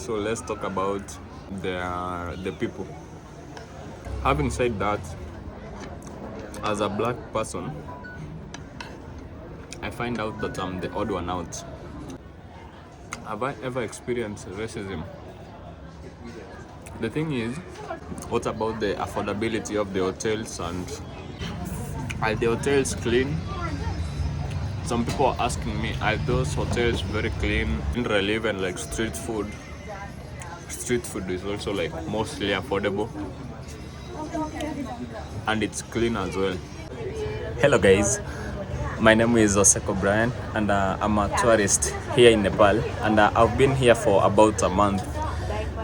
So let's talk about the people. Having said that, as a black person, I find out that I'm the odd one out. Have I ever experienced racism? The thing is, what about the affordability of the hotels, and are the hotels clean? Some people are asking me, are those hotels very clean? Relevant, like street food. Street food is also like mostly affordable and it's clean as well. Hello guys, my name is Oseko Brian and I'm a tourist here in Nepal, and I've been here for about a month,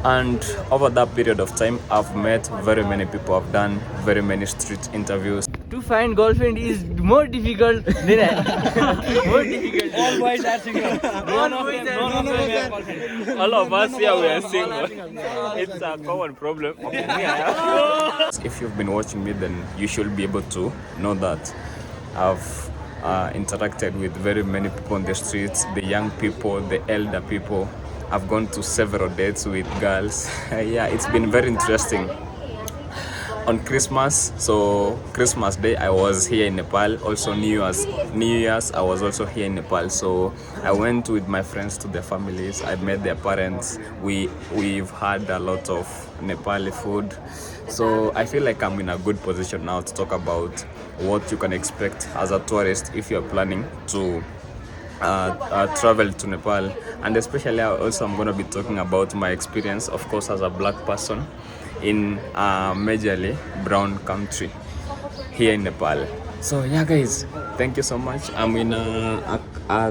and over that period of time I've met very many people. I've done very many street interviews. To find girlfriend is more difficult than more difficult. All boys are single. None of them are girlfriend. All of us here we are single. It's a common problem. If you've been watching me, then you should be able to know that I've interacted with very many people on the streets, the young people, the elder people. I've gone to several dates with girls. Yeah, it's been very interesting. On Christmas, so Christmas Day, I was here in Nepal. Also New Year's, I was also here in Nepal. So I went with my friends to their families. I met their parents. We've had a lot of Nepali food. So I feel like I'm in a good position now to talk about what you can expect as a tourist if you're planning to travel to Nepal. And especially also I'm going to be talking about my experience, of course, as a black person in a majorly brown country here in Nepal. So yeah guys, thank you so much. I'm in a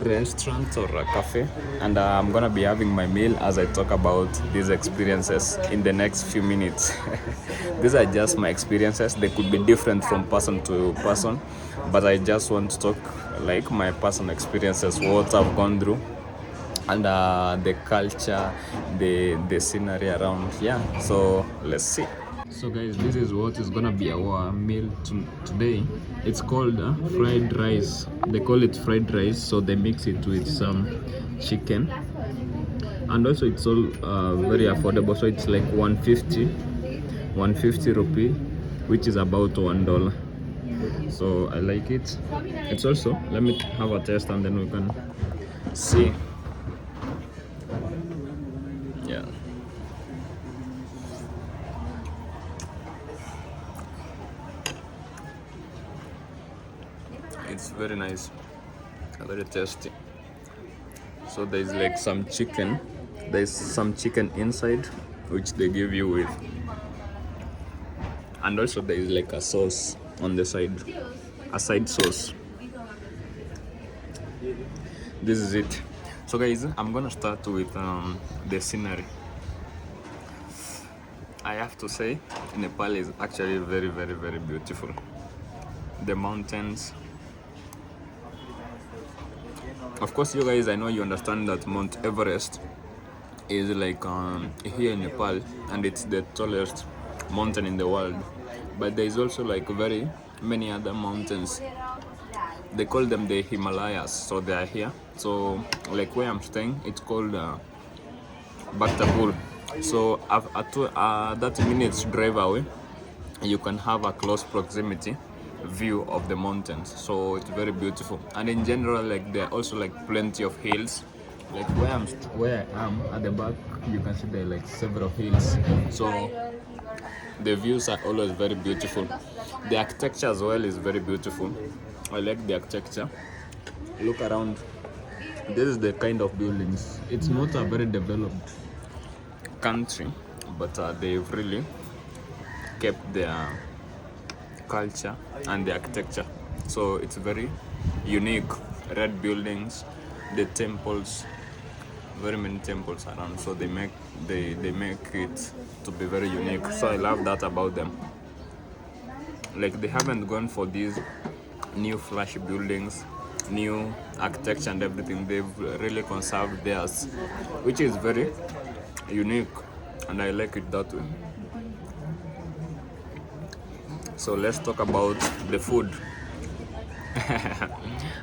restaurant or a cafe, and I'm gonna be having my meal as I talk about these experiences in the next few minutes. These are just my experiences. They could be different from person to person, but I just want to talk like my personal experiences, what I've gone through, and the culture, the scenery around. Yeah, so let's see. So guys, this is what is gonna be our meal today. It's called fried rice. They call it fried rice, so they mix it with some chicken, and also it's all very affordable. So it's like 150 rupee, which is about $1. So I like it. It's also, let me have a taste and then we can see. Yeah, it's very nice, very tasty. So there's like some chicken, there's some chicken inside which they give you with, and also there is like a sauce on the side, a side sauce. This is it. So guys, I'm gonna start with the scenery. I have to say, Nepal is actually very, very, very beautiful. The mountains. Of course, you guys, I know you understand that Mount Everest is like here in Nepal, and it's the tallest mountain in the world. But there is also like very many other mountains. They call them the Himalayas, so they are here. So like where I'm staying, it's called Bhaktapur. So at 30 minutes drive away, you can have a close proximity view of the mountains. So it's very beautiful. And in general, like there are also like plenty of hills. Like where I am at the back, you can see there are like several hills. So the views are always very beautiful. The architecture as well is very beautiful. I like the architecture. Look around. This is the kind of buildings. It's not a very developed country, but they've really kept their culture and the architecture. So it's very unique. Red buildings, the temples, very many temples around. So they make it to be very unique. So I love that about them. Like they haven't gone for these new flashy buildings, new architecture and everything. They've really conserved theirs, which is very unique, and I like it that way. So let's talk about the food.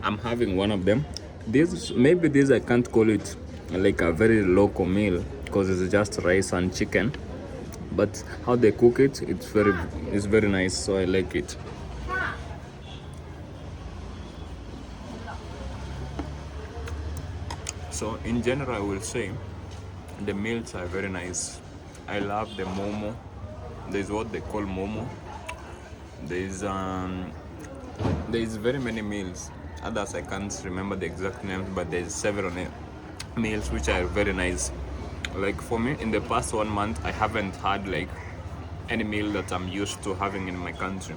I'm having one of them. This I can't call it like a very local meal, because it's just rice and chicken, but how they cook it, it's very nice, so I like it. So in general, I will say the meals are very nice. I love the momo. There's what they call momo. There's very many meals. Others I can't remember the exact names, but there's several meals which are very nice. Like for me, in the past 1 month, I haven't had like any meal that I'm used to having in my country.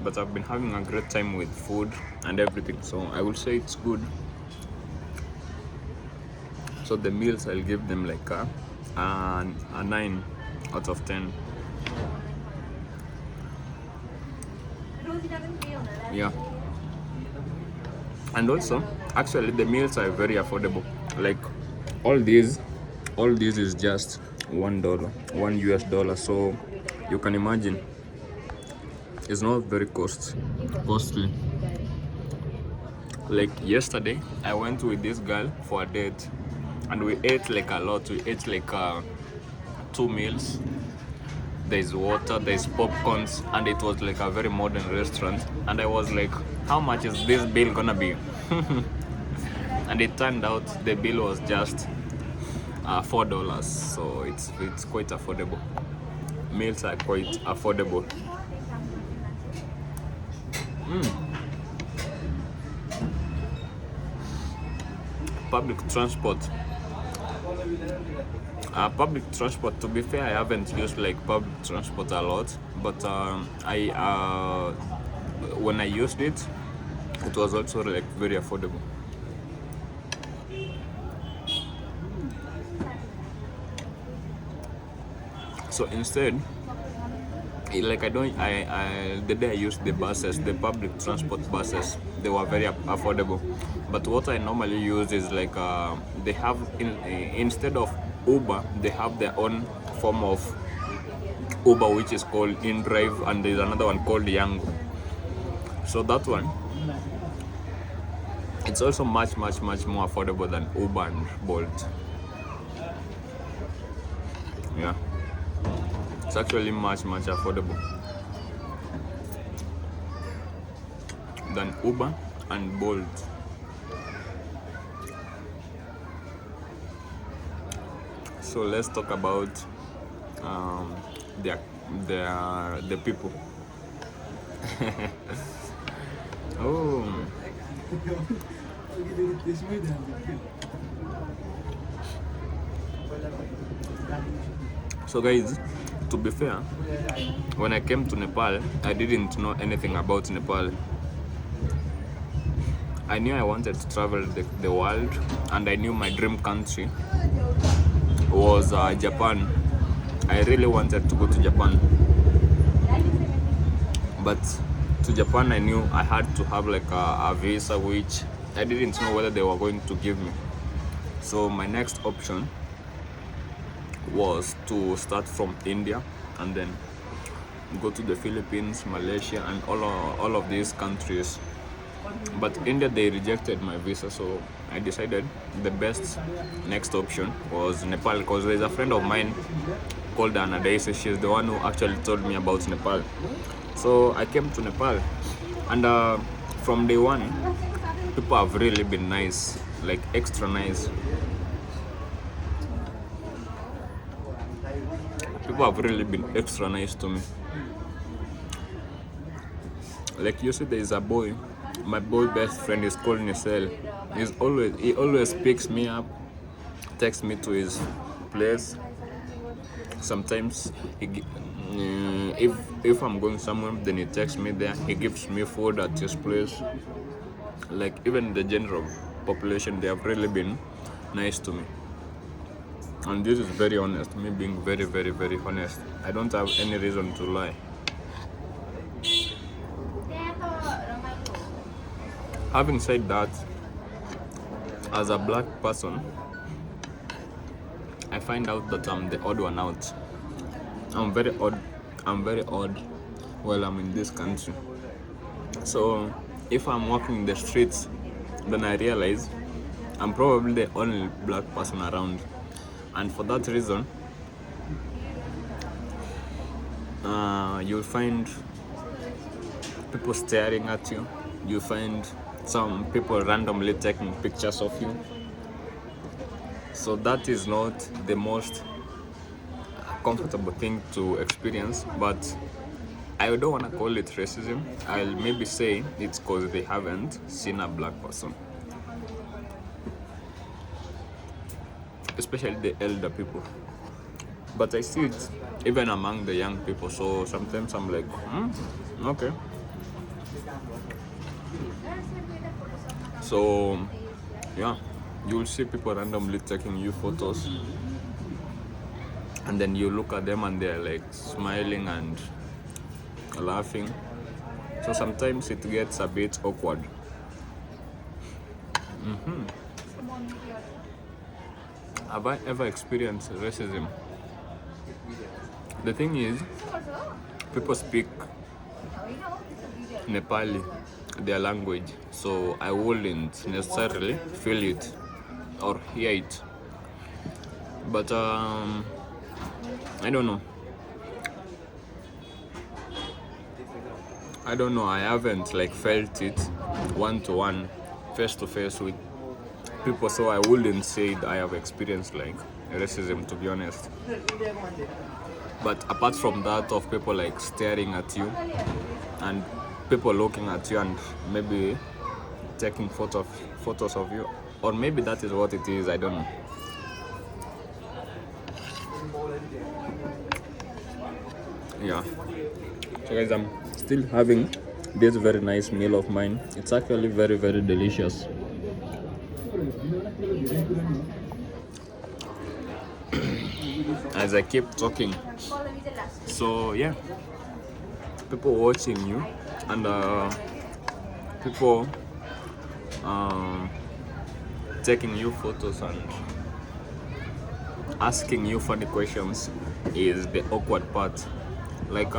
But I've been having a great time with food and everything, so I will say it's good. So the meals, I'll give them like a 9 out of 10. Yeah. And also, actually, the meals are very affordable. Like all these is just $1, $1 US. So you can imagine, it's not very costly. Like yesterday, I went with this girl for a date, and we ate like a lot. We ate like 2 meals. There's water, there's popcorns, and it was like a very modern restaurant. And I was like, how much is this bill gonna be? And it turned out the bill was just $4. So it's quite affordable. Meals are quite affordable. Public transport. Public transport, to be fair, I haven't used like public transport a lot, but when I used it, it was also like very affordable. So instead, like the day I used the buses, the public transport buses, they were very affordable. But what I normally use is like they have instead of Uber, they have their own form of Uber, which is called InDrive, and there's another one called Yango. So that one, it's also much more affordable than Uber and Bolt. Yeah, it's actually much affordable than Uber and Bolt. So let's talk about the people. Oh. So guys, to be fair, when I came to Nepal, I didn't know anything about Nepal. I knew I wanted to travel the world, and I knew my dream country was Japan. I really wanted to go to Japan, but to Japan I knew I had to have like a visa, which I didn't know whether they were going to give me. So my next option was to start from India and then go to the Philippines, Malaysia, and all of these countries. But India, they rejected my visa, so I decided the best next option was Nepal, because there's a friend of mine called Accommodation. She's the one who actually told me about Nepal. So I came to Nepal, and from day one, people have really been nice, like extra nice. People have really been extra nice to me. Like you see, there is a boy. My boy best friend is called Nisel. He always picks me up, takes me to his place. Sometimes if I'm going somewhere, then he takes me there. He gives me food at his place. Like even the general population, they have really been nice to me. And this is very honest, me being very honest. I don't have any reason to lie. Having said that, as a black person, I find out that I'm the odd one out. I'm very odd while I'm in this country. So if I'm walking in the streets, then I realize I'm probably the only black person around. and for that reason, you'll find people staring at you. You find some people randomly taking pictures of you. So that is not the most comfortable thing to experience, but I don't want to call it racism. I'll maybe say it's because they haven't seen a black person, especially the elder people. But I see it even among the young people, so sometimes I'm like, okay. So yeah, you'll see people randomly taking you photos, and then you look at them and they're like smiling and laughing. So sometimes it gets a bit awkward. Have I ever experienced racism? The thing is, people speak Nepali, their language, so I wouldn't necessarily feel it or hear it. But I don't know. I haven't like felt it one-to-one, face-to-face with people, so I wouldn't say I have experienced like racism, to be honest. But apart from that, of people like staring at you and people looking at you and maybe taking photos of you, or maybe that is what it is, I don't know. Yeah. So guys, I'm still having this very nice meal of mine. It's actually very, very delicious. As I keep talking, so yeah, people watching you and people taking you photos and asking you funny questions is the awkward part. Like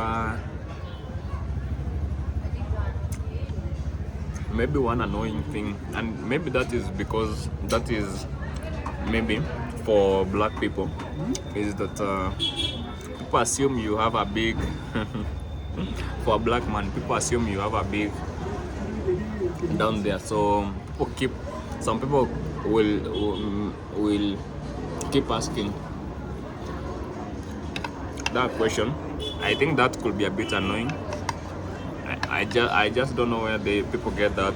maybe one annoying thing, and maybe that is because that is maybe for black people, is that people assume you have a big for a black man, people assume you have a big down there, so some people will keep asking that question. I think that could be a bit annoying. I just don't know where the people get that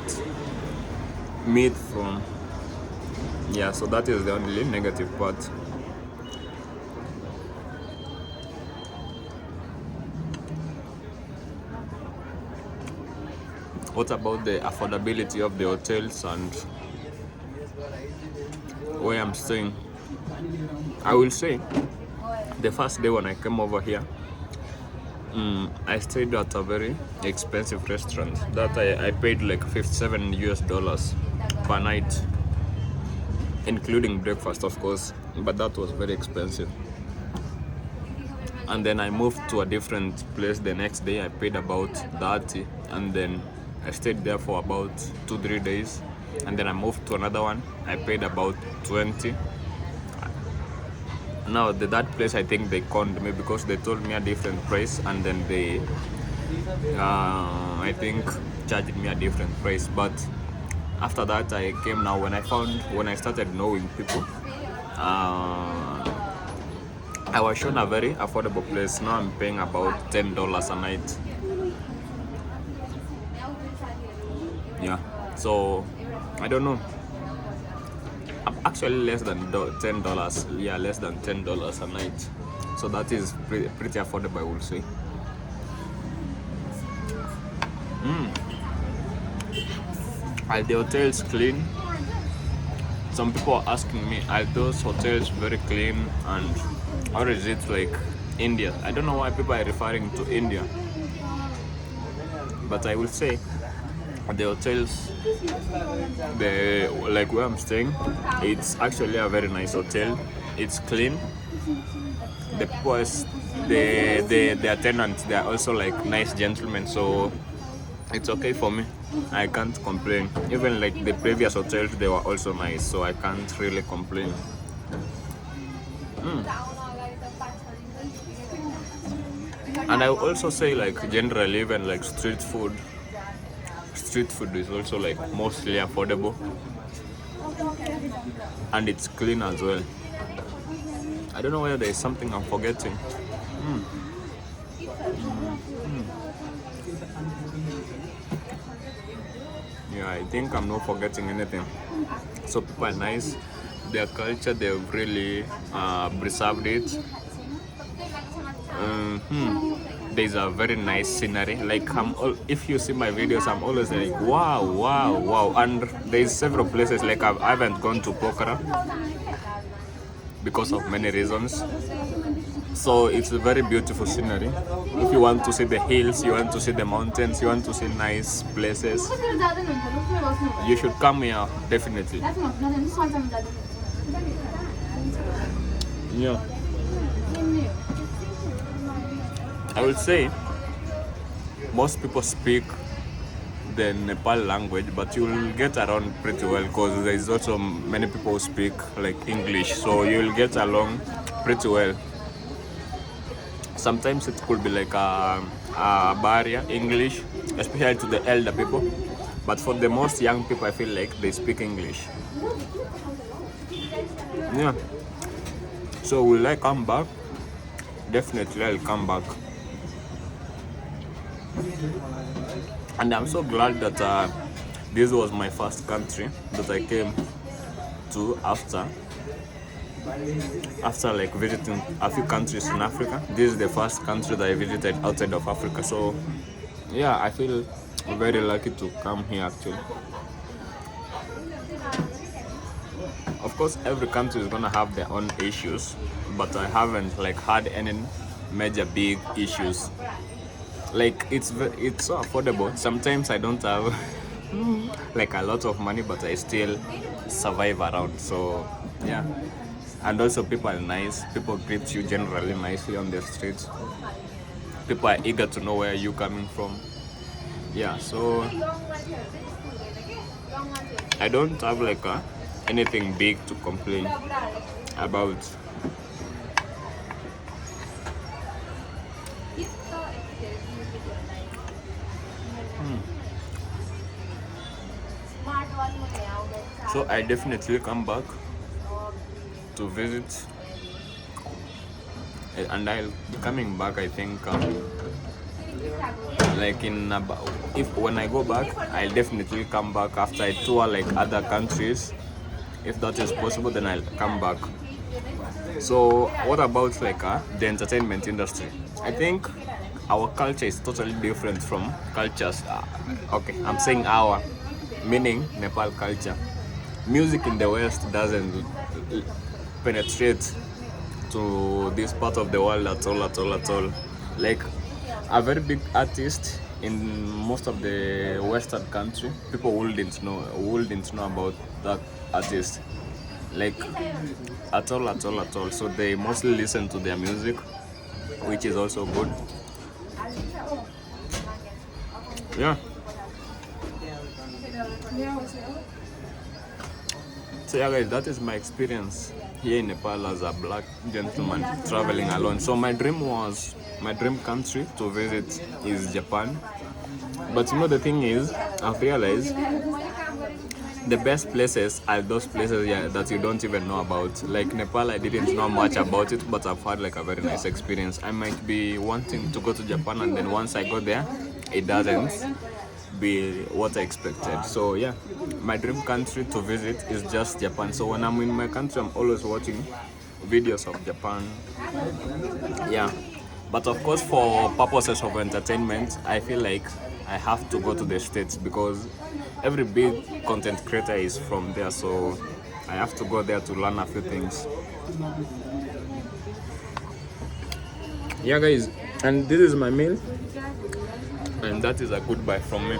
meat from. Yeah, so that is the only negative part. What about the affordability of the hotels and where I'm staying? I will say the first day when I came over here, I stayed at a very expensive restaurant that I paid like $57 per night, including breakfast, of course, but that was very expensive. And then I moved to a different place the next day. I paid about 30, and then I stayed there for about 2-3 days, and then I moved to another one. I paid about 20. Now that place, I think they conned me because they told me a different price, and then they I think charged me a different price. But after that, I came now when I started knowing people, I was shown a very affordable place. Now I'm paying about $10 a night. Yeah, so I don't know. Actually less than $10. Yeah, less than $10 a night. So that is pretty affordable, I will say. Are the hotels clean? Some people are asking me, are those hotels very clean, and or is it like India? I don't know why people are referring to India, but I will say the hotels, like where I'm staying, it's actually a very nice hotel. It's clean. The people, the attendants, they are also like nice gentlemen, so it's okay for me. I can't complain. Even like the previous hotels, they were also nice, so I can't really complain. And I would also say, like, generally, even like street food is also like mostly affordable, and it's clean as well. I don't know whether there is something I'm forgetting. Yeah, I think I'm not forgetting anything. So people are nice. Their culture, they've really preserved it. There's a very nice scenery. Like if you see my videos, I'm always like, wow, wow, wow. And there's several places, like I haven't gone to Pokhara because of many reasons. So it's a very beautiful scenery. If you want to see the hills, you want to see the mountains, you want to see nice places, you should come here, definitely. Yeah. I would say most people speak the Nepal language, but you'll get around pretty well because there's also many people who speak like English, so you'll get along pretty well. Sometimes it could be like a barrier, English, especially to the elder people, but for the most young people, I feel like they speak English. Yeah. So will I come back? Definitely I'll come back. And I'm so glad that this was my first country that I came to after like visiting a few countries in Africa. This is the first country that I visited outside of Africa. So yeah, I feel very lucky to come here actually. Of course, every country is gonna have their own issues, but I haven't like had any major big issues. Like it's so affordable. Sometimes I don't have like a lot of money, but I still survive around. So yeah, and also people are nice. People greet you generally nicely on the streets. People are eager to know where you're coming from. Yeah, so I don't have like anything big to complain about. So I definitely come back to visit, and I'll be coming back, I think like in about, if when I go back, I'll definitely come back after I tour like other countries. If that is possible, then I'll come back. So what about like the entertainment industry? I think our culture is totally different from cultures. Okay, I'm saying our, meaning Nepal culture. Music in the West doesn't penetrate to this part of the world at all. Like a very big artist in most of the Western country, people wouldn't know about that artist, like at all. So they mostly listen to their music, which is also good. Yeah. So yeah guys, that is my experience here in Nepal as a black gentleman traveling alone. So my dream country to visit is Japan. But you know the thing is, I've realized the best places are those places that you don't even know about. Like Nepal, I didn't know much about it, but I've had like a very nice experience. I might be wanting to go to Japan, and then once I go there, it doesn't be what I expected. So yeah, my dream country to visit is just Japan. So when I'm in my country, I'm always watching videos of Japan. Yeah, but of course for purposes of entertainment, I feel like I have to go to the States because every big content creator is from there, so I have to go there to learn a few things. Yeah guys, and this is my meal, and that is a goodbye from me.